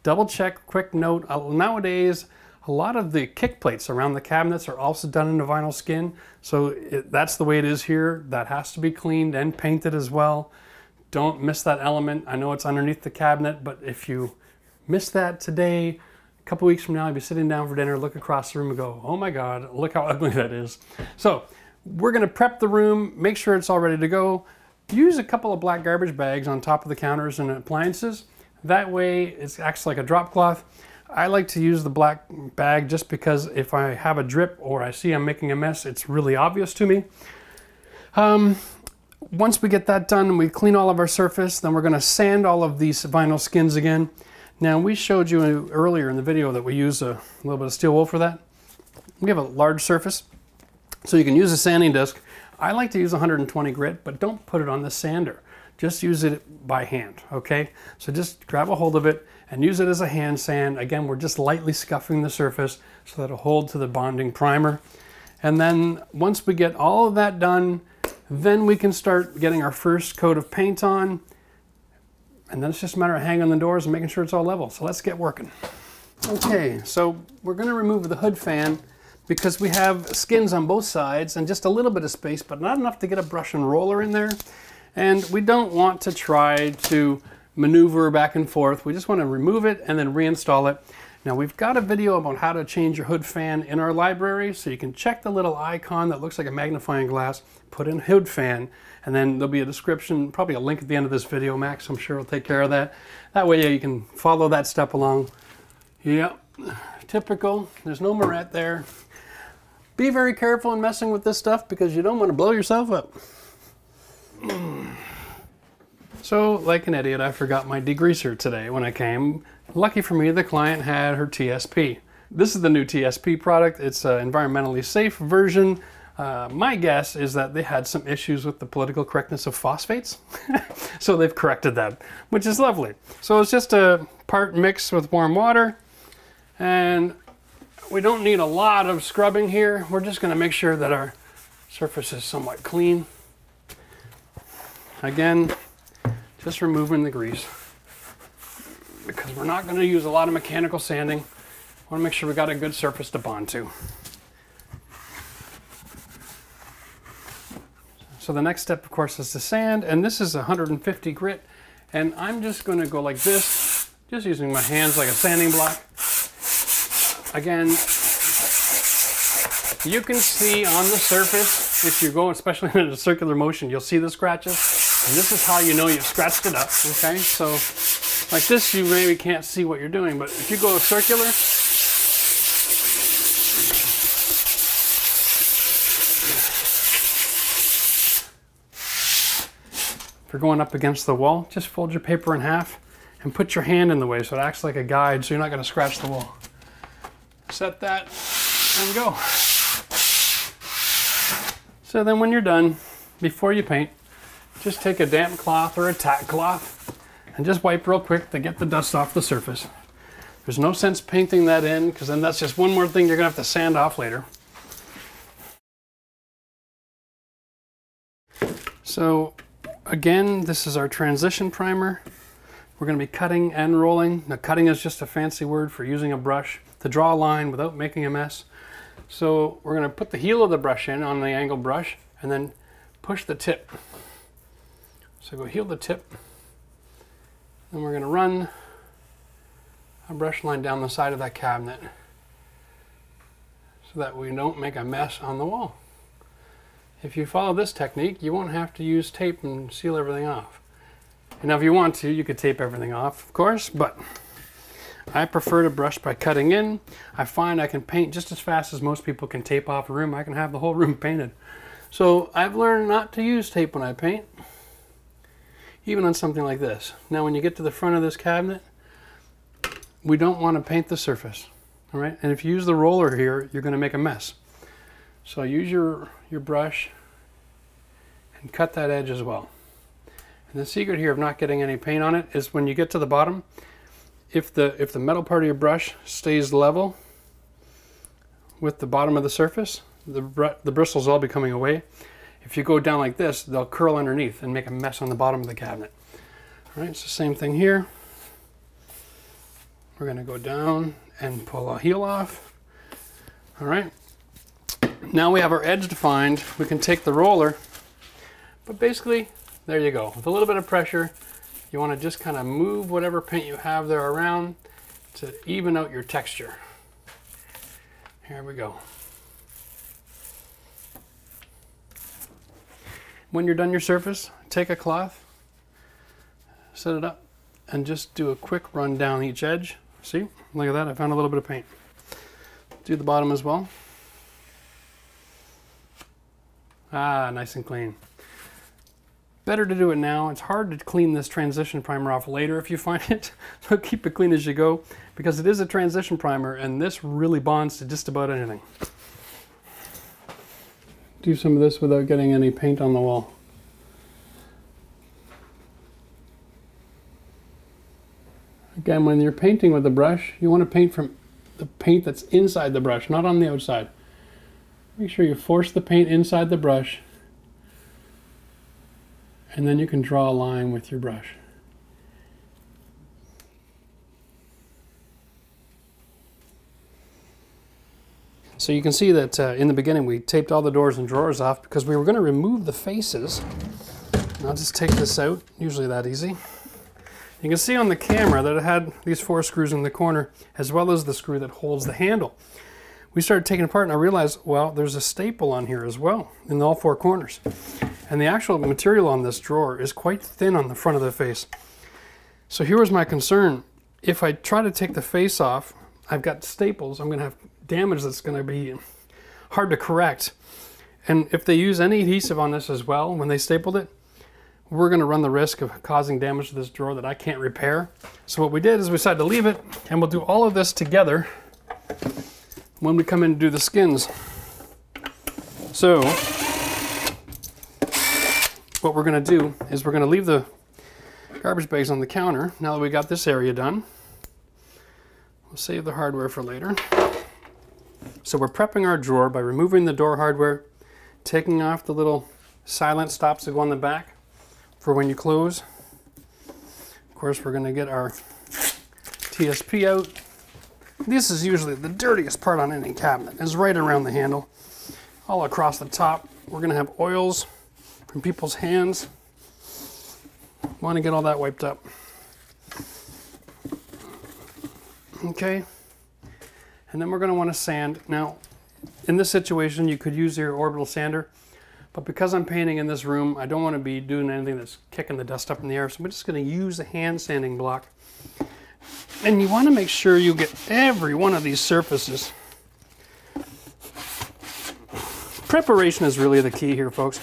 Double check, quick note, nowadays a lot of the kick plates around the cabinets are also done in a vinyl skin, so that's the way it is here. That has to be cleaned and painted as well. Don't miss that element. I know it's underneath the cabinet, but if you miss that today, a couple weeks from now, you'll be sitting down for dinner, look across the room and go, oh my God, look how ugly that is. So we're gonna prep the room, make sure it's all ready to go. Use a couple of black garbage bags on top of the counters and appliances. That way it acts like a drop cloth. I like to use the black bag just because if I have a drip or I see I'm making a mess, it's really obvious to me. Once we get that done and we clean all of our surface, then we're going to sand all of these vinyl skins again. Now we showed you earlier in the video that we use a little bit of steel wool for that. We have a large surface, so you can use a sanding disc. I like to use 120 grit, but don't put it on the sander. Just use it by hand, okay? So just grab a hold of it and use it as a hand sand. Again, we're just lightly scuffing the surface so that it'll hold to the bonding primer. And then once we get all of that done, then we can start getting our first coat of paint on. And then it's just a matter of hanging on the doors and making sure it's all level. So let's get working. Okay, so we're gonna remove the hood fan because we have skins on both sides and just a little bit of space, but not enough to get a brush and roller in there. And we don't want to try to maneuver back and forth. We just want to remove it and then reinstall it. Now we've got a video about how to change your hood fan in our library, so you can check the little icon that looks like a magnifying glass, put in hood fan, and then there'll be a description, probably a link at the end of this video. Max, I'm sure, will take care of that. That way you can follow that step along. Yep, typical. There's no moret there. Be very careful in messing with this stuff because you don't want to blow yourself up. So, like an idiot, I forgot my degreaser today when I came. Lucky for me, the client had her TSP. This is the new TSP product. It's an environmentally safe version. My guess is that they had some issues with the political correctness of phosphates. So they've corrected that, which is lovely. So it's just a part mixed with warm water. And we don't need a lot of scrubbing here. We're just going to make sure that our surface is somewhat clean. Again, just removing the grease because we're not going to use a lot of mechanical sanding. I want to make sure we got a good surface to bond to. So the next step, of course, is to sand, and this is 150 grit, and I'm just going to go like this, just using my hands like a sanding block. Again, you can see on the surface, if you go especially in a circular motion, you'll see the scratches. And this is how you know you've scratched it up, okay? So like this, you maybe can't see what you're doing, but if you go circular, if you're going up against the wall, just fold your paper in half and put your hand in the way so it acts like a guide so you're not going to scratch the wall. Set that and go. So then when you're done, before you paint, just take a damp cloth or a tack cloth and just wipe real quick to get the dust off the surface. There's no sense painting that in because then that's just one more thing you're going to have to sand off later. So again, this is our transition primer. We're going to be cutting and rolling. Now cutting is just a fancy word for using a brush to draw a line without making a mess. So we're going to put the heel of the brush in on the angle brush and then push the tip. So go heel the tip. Then we're going to run a brush line down the side of that cabinet so that we don't make a mess on the wall. If you follow this technique, you won't have to use tape and seal everything off. And now if you want to, you could tape everything off, of course, but I prefer to brush by cutting in. I find I can paint just as fast as most people can tape off a room. I can have the whole room painted. So I've learned not to use tape when I paint, even on something like this. Now when you get to the front of this cabinet, we don't want to paint the surface, all right? And if you use the roller here, you're going to make a mess. So use your brush and cut that edge as well. And the secret here of not getting any paint on it is when you get to the bottom, if the metal part of your brush stays level with the bottom of the surface, the bristles all be coming away. If you go down like this, they'll curl underneath and make a mess on the bottom of the cabinet. All right, so same thing here. We're going to go down and pull a heel off. All right. Now we have our edge defined. We can take the roller, but basically, there you go. With a little bit of pressure, you want to just kind of move whatever paint you have there around to even out your texture. Here we go. When you're done your surface, take a cloth, set it up, and just do a quick run down each edge. See, look at that, I found a little bit of paint. Do the bottom as well. Ah, nice and clean. Better to do it now. It's hard to clean this transition primer off later if you find it. So keep it clean as you go because it is a transition primer and this really bonds to just about anything. Do some of this without getting any paint on the wall. Again, when you're painting with the brush, you want to paint from the paint that's inside the brush, not on the outside. Make sure you force the paint inside the brush, and then you can draw a line with your brush. So you can see that in the beginning we taped all the doors and drawers off because we were going to remove the faces. And I'll just take this out, usually that easy. You can see on the camera that it had these 4 screws in the corner as well as the screw that holds the handle. We started taking it apart and I realized, well, there's a staple on here as well in all 4 corners. And the actual material on this drawer is quite thin on the front of the face. So here was my concern. If I try to take the face off, I've got staples, I'm going to have damage that's going to be hard to correct. And if they use any adhesive on this as well, when they stapled it, we're going to run the risk of causing damage to this drawer that I can't repair. So what we did is we decided to leave it, and we'll do all of this together when we come in to do the skins. So what we're going to do is we're going to leave the garbage bags on the counter. Now that we got this area done, we'll save the hardware for later. So we're prepping our drawer by removing the door hardware, taking off the little silent stops that go on the back for when you close. Of course, we're going to get our TSP out. This is usually the dirtiest part on any cabinet. It's right around the handle, all across the top. We're going to have oils from people's hands. Want to get all that wiped up. Okay. And then we're going to want to sand. Now, in this situation, you could use your orbital sander, but because I'm painting in this room, I don't want to be doing anything that's kicking the dust up in the air, so I'm just going to use a hand sanding block. And you want to make sure you get every one of these surfaces. Preparation is really the key here, folks.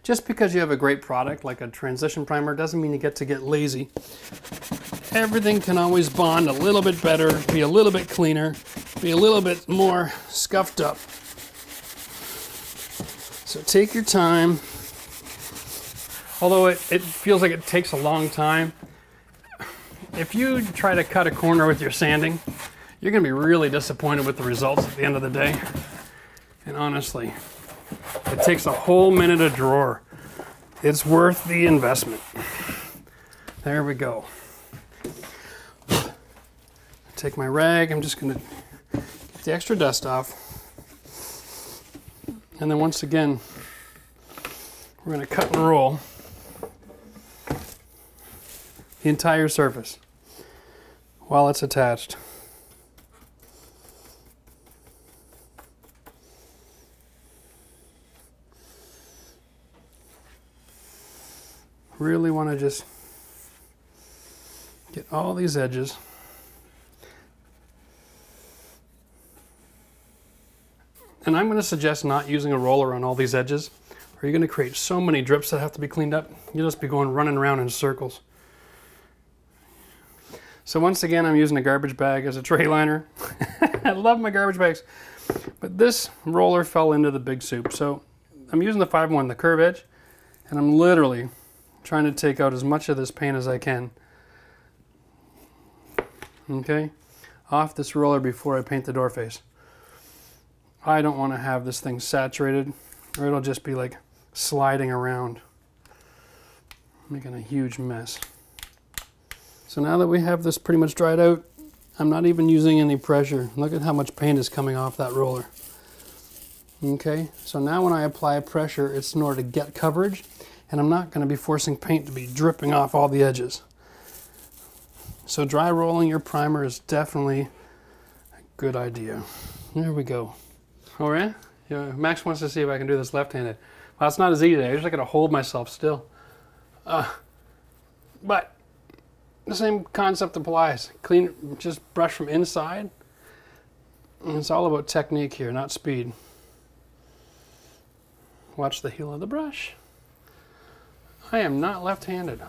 Just because you have a great product like a transition primer doesn't mean you get to get lazy. Everything can always bond a little bit better, be a little bit cleaner, be a little bit more scuffed up. So take your time. Although it feels like it takes a long time, if you try to cut a corner with your sanding, you're going to be really disappointed with the results at the end of the day. And honestly, it takes a whole minute a drawer. It's worth the investment. There we go. Take my rag, I'm just going to get the extra dust off. And then once again, we're going to cut and roll the entire surface while it's attached. Really want to just get all these edges. And I'm going to suggest not using a roller on all these edges, or you're going to create so many drips that have to be cleaned up. You'll just be running around in circles. So once again, I'm using a garbage bag as a tray liner. I love my garbage bags. But this roller fell into the big soup. So I'm using the 5-1, the curve edge, and I'm literally trying to take out as much of this paint as I can. Okay, off this roller before I paint the door face. I don't want to have this thing saturated, or it'll just be like sliding around, making a huge mess. So now that we have this pretty much dried out, I'm not even using any pressure. Look at how much paint is coming off that roller. Okay, so now when I apply pressure, it's in order to get coverage, and I'm not going to be forcing paint to be dripping off all the edges. So dry rolling your primer is definitely a good idea. There we go. All right, yeah, Max wants to see if I can do this left-handed. Well, it's not as easy. I usually got to hold myself still. But the same concept applies. Clean, just brush from inside. And it's all about technique here, not speed. Watch the heel of the brush. I am not left-handed.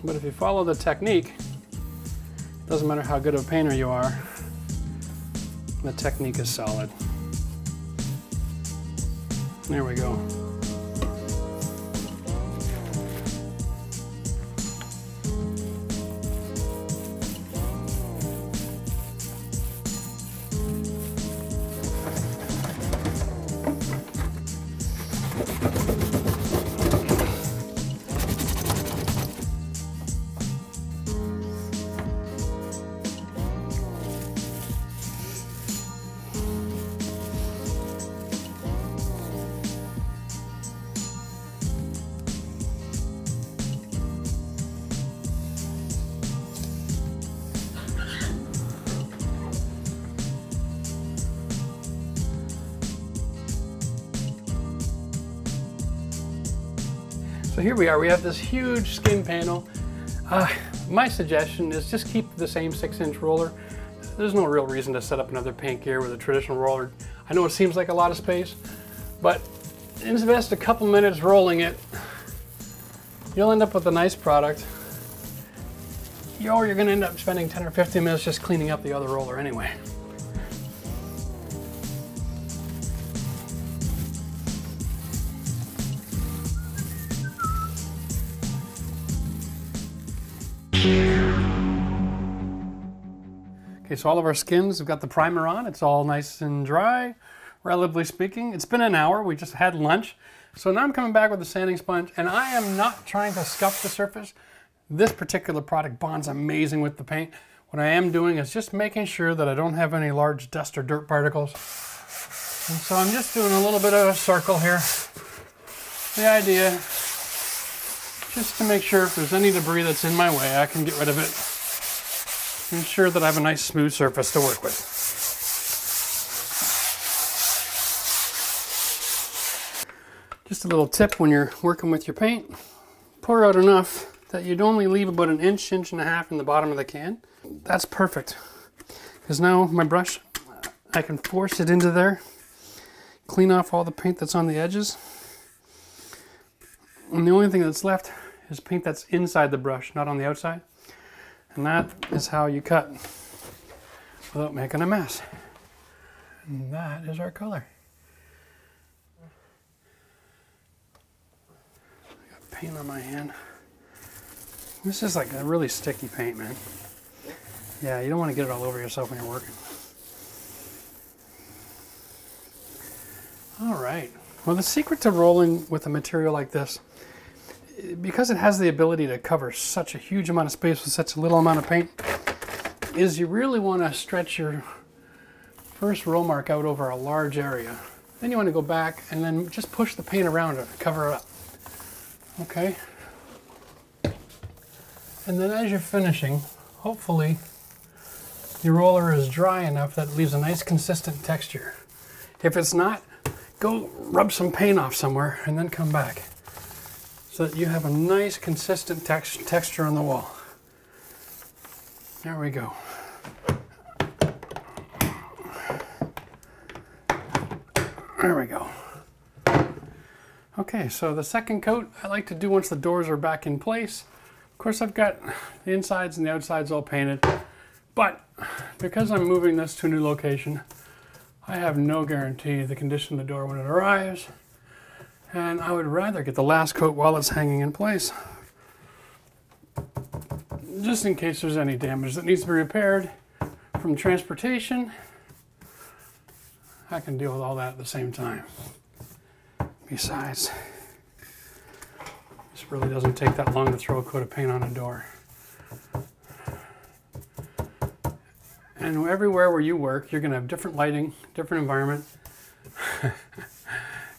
But if you follow the technique, it doesn't matter how good of a painter you are, the technique is solid. There we go. So here we are, we have this huge skin panel. My suggestion is just keep the same 6-inch roller. There's no real reason to set up another paint gear with a traditional roller. I know it seems like a lot of space, but invest a couple minutes rolling it. You'll end up with a nice product. You're gonna end up spending 10 or 15 minutes just cleaning up the other roller anyway. Okay, so all of our skins have got the primer on. It's all nice and dry, relatively speaking. It's been an hour, we just had lunch. So now I'm coming back with the sanding sponge, and I am not trying to scuff the surface. This particular product bonds amazing with the paint. What I am doing is just making sure that I don't have any large dust or dirt particles. And so I'm just doing a little bit of a circle here. The idea, just to make sure if there's any debris that's in my way, I can get rid of it. Ensure that I have a nice smooth surface to work with. Just a little tip when you're working with your paint, pour out enough that you'd only leave about an inch, inch and a half in the bottom of the can. That's perfect, because now my brush, I can force it into there, clean off all the paint that's on the edges. And the only thing that's left is paint that's inside the brush, not on the outside. And that is how you cut without making a mess. And that is our color. I got paint on my hand. This is like a really sticky paint, man. Yeah, you don't want to get it all over yourself when you're working. All right. Well, the secret to rolling with a material like this, because it has the ability to cover such a huge amount of space with such a little amount of paint, is you really want to stretch your first roll mark out over a large area. Then you want to go back and then just push the paint around it, cover it up. Okay? And then as you're finishing, hopefully your roller is dry enough that it leaves a nice consistent texture. If it's not, go rub some paint off somewhere and then come back so that you have a nice consistent texture on the wall. There we go. There we go. Okay, so the second coat I like to do once the doors are back in place. Of course, I've got the insides and the outsides all painted, but because I'm moving this to a new location, I have no guarantee of the condition of the door when it arrives, and I would rather get the last coat while it's hanging in place, just in case there's any damage that needs to be repaired from transportation. I can deal with all that at the same time. Besides, this really doesn't take that long to throw a coat of paint on a door. And everywhere where you work, you're going to have different lighting, different environment.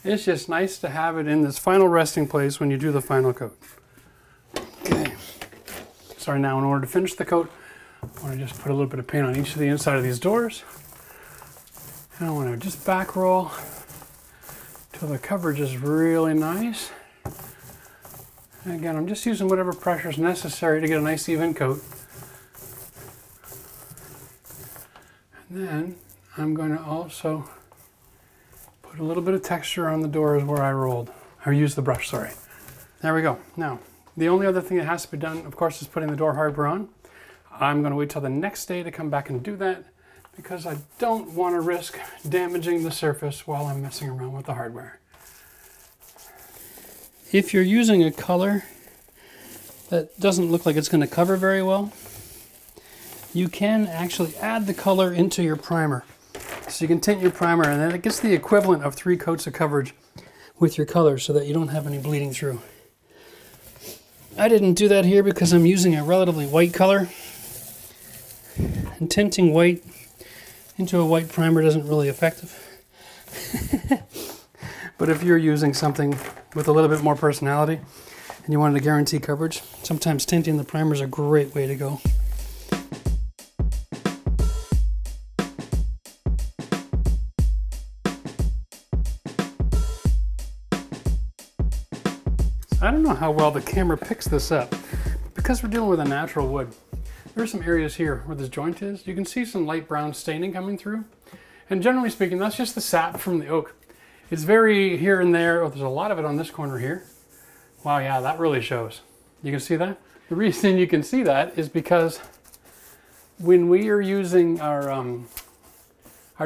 It's just nice to have it in this final resting place when you do the final coat. Okay. So now in order to finish the coat, I want to just put a little bit of paint on each of the inside of these doors. And I want to just back roll till the coverage is really nice. And again, I'm just using whatever pressure is necessary to get a nice even coat. And then I'm going to also put a little bit of texture on the doors where I rolled, or used the brush, sorry. There we go. Now, the only other thing that has to be done, of course, is putting the door hardware on. I'm going to wait till the next day to come back and do that because I don't want to risk damaging the surface while I'm messing around with the hardware. If you're using a color that doesn't look like it's going to cover very well, you can actually add the color into your primer. So you can tint your primer and then it gets the equivalent of 3 coats of coverage with your color so that you don't have any bleeding through. I didn't do that here because I'm using a relatively white color. And tinting white into a white primer isn't really effective. But if you're using something with a little bit more personality and you wanted to guarantee coverage, sometimes tinting the primer is a great way to go. I don't know how well the camera picks this up, but because we're dealing with a natural wood, there are some areas here where this joint is. You can see some light brown staining coming through. And generally speaking, that's just the sap from the oak. It's very here and there. Oh, there's a lot of it on this corner here. Wow, yeah, that really shows. You can see that? The reason you can see that is because when we are using our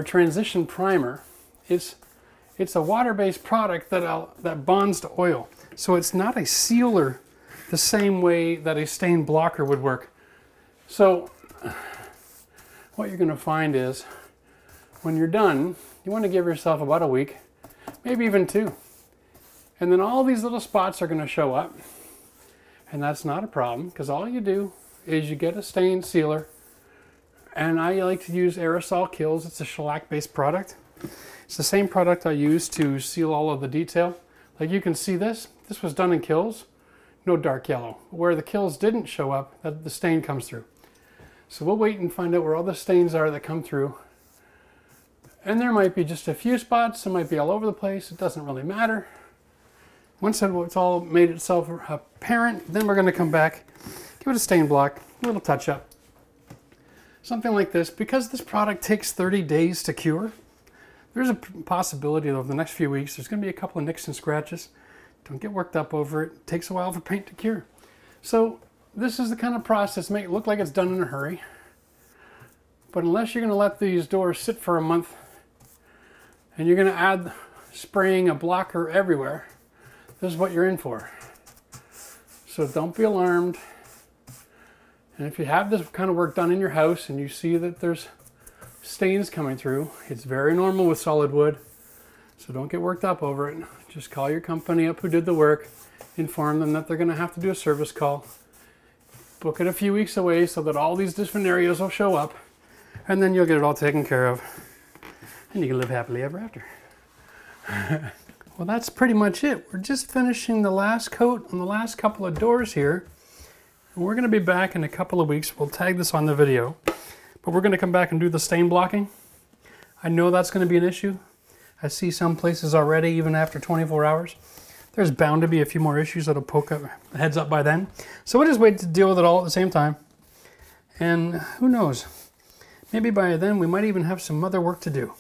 transition primer, it's a water-based product that bonds to oil. So it's not a sealer the same way that a stain blocker would work. So what you're going to find is when you're done, you want to give yourself about a week, maybe even 2. And then all these little spots are going to show up. And that's not a problem because all you do is you get a stain sealer. And I like to use Aerosol Kills. It's a shellac-based product. It's the same product I use to seal all of the detail. Like you can see this was done in Kills, no dark yellow. Where the Kills didn't show up, the stain comes through. So we'll wait and find out where all the stains are that come through. And there might be just a few spots, it might be all over the place, it doesn't really matter. Once it's all made itself apparent, then we're going to come back, give it a stain block, a little touch up. Something like this, because this product takes 30 days to cure, There's a possibility though, the next few weeks, there's going to be a couple of nicks and scratches. Don't get worked up over it. It takes a while for paint to cure. So this is the kind of process, make it look like it's done in a hurry. But unless you're going to let these doors sit for a month and you're going to add spraying a blocker everywhere, this is what you're in for. So don't be alarmed. And if you have this kind of work done in your house and you see that there's stains coming through, it's very normal with solid wood. So don't get worked up over it. Just call your company up who did the work, inform them that they're going to have to do a service call, book it a few weeks away so that all these different areas will show up, and then you'll get it all taken care of. And you can live happily ever after. Well, that's pretty much it. We're just finishing the last coat on the last couple of doors here. And we're going to be back in a couple of weeks. We'll tag this on the video. But we're going to come back and do the stain blocking. I know that's going to be an issue. I see some places already, even after 24 hours. There's bound to be a few more issues that'll poke up, heads up by then. So we'll just wait to deal with it all at the same time. And who knows? Maybe by then we might even have some other work to do.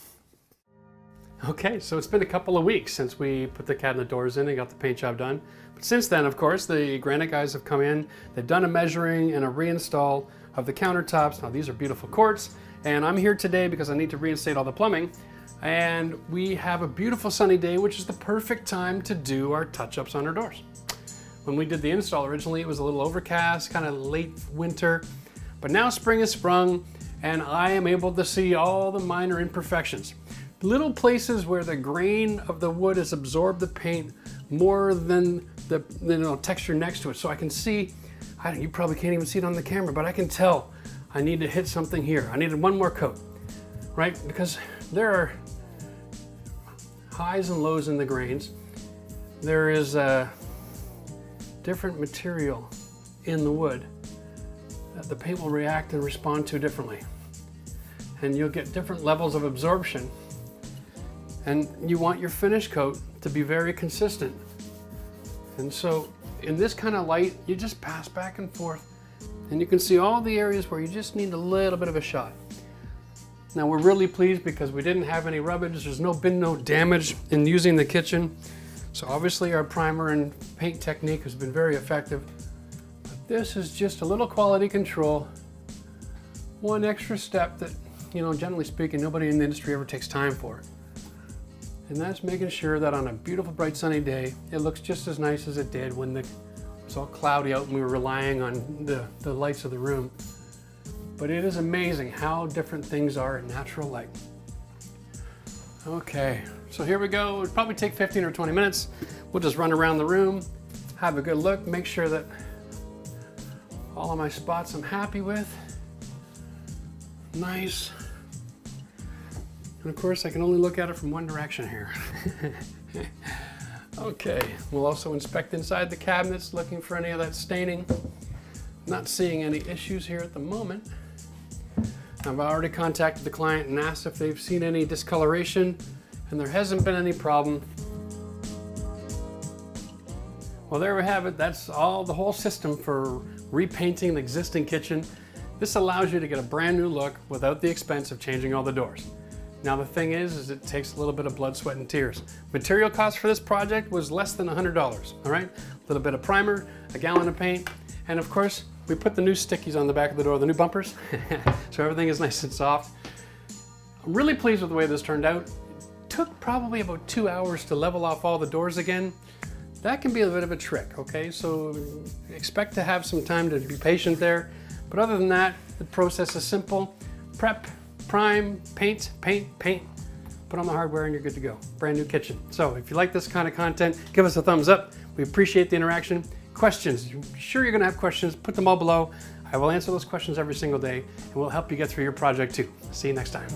Okay, so it's been a couple of weeks since we put the cabinet doors in and got the paint job done. But since then, of course, the granite guys have come in. They've done a measuring and a reinstall of the countertops. Now these are beautiful quartz, and I'm here today because I need to reinstate all the plumbing. And we have a beautiful sunny day, which is the perfect time to do our touch-ups on our doors. When we did the install originally, it was a little overcast, kind of late winter, but now spring has sprung and I am able to see all the minor imperfections. Little places where the grain of the wood has absorbed the paint more than the texture next to it. So I can see, you probably can't even see it on the camera, but I can tell I need to hit something here. I needed one more coat, right? Because there are highs and lows in the grains. There is a different material in the wood that the paint will react and respond to differently. And you'll get different levels of absorption. And you want your finish coat to be very consistent. And so in this kind of light, you just pass back and forth and you can see all the areas where you just need a little bit of a shot. Now we're really pleased because we didn't have any rubbage. There's been no damage in using the kitchen. So obviously our primer and paint technique has been very effective. But this is just a little quality control. One extra step that, generally speaking, nobody in the industry ever takes time for. And that's making sure that on a beautiful, bright, sunny day, it looks just as nice as it did when it was all cloudy out and we were relying on the lights of the room. But it is amazing how different things are in natural light. Okay, so here we go. It'll probably take 15 or 20 minutes. We'll just run around the room, have a good look, make sure that all of my spots I'm happy with. Nice. And of course, I can only look at it from one direction here. Okay, we'll also inspect inside the cabinets, looking for any of that staining. Not seeing any issues here at the moment. I've already contacted the client and asked if they've seen any discoloration, and there hasn't been any problem. Well, there we have it. That's the whole system for repainting the existing kitchen. This allows you to get a brand new look without the expense of changing all the doors. Now the thing is it takes a little bit of blood, sweat, and tears. Material cost for this project was less than $100, all right? A little bit of primer, a gallon of paint, and of course, we put the new stickies on the back of the door, the new bumpers, so everything is nice and soft. I'm really pleased with the way this turned out. It took probably about 2 hours to level off all the doors again. That can be a bit of a trick, okay? So expect to have some time to be patient there. But other than that, the process is simple. Prep, prime, paint, paint, paint. Put on the hardware and you're good to go. Brand new kitchen. So if you like this kind of content, give us a thumbs up. We appreciate the interaction. Questions, I'm sure you're gonna have questions, put them all below. I will answer those questions every single day and we'll help you get through your project too. See you next time.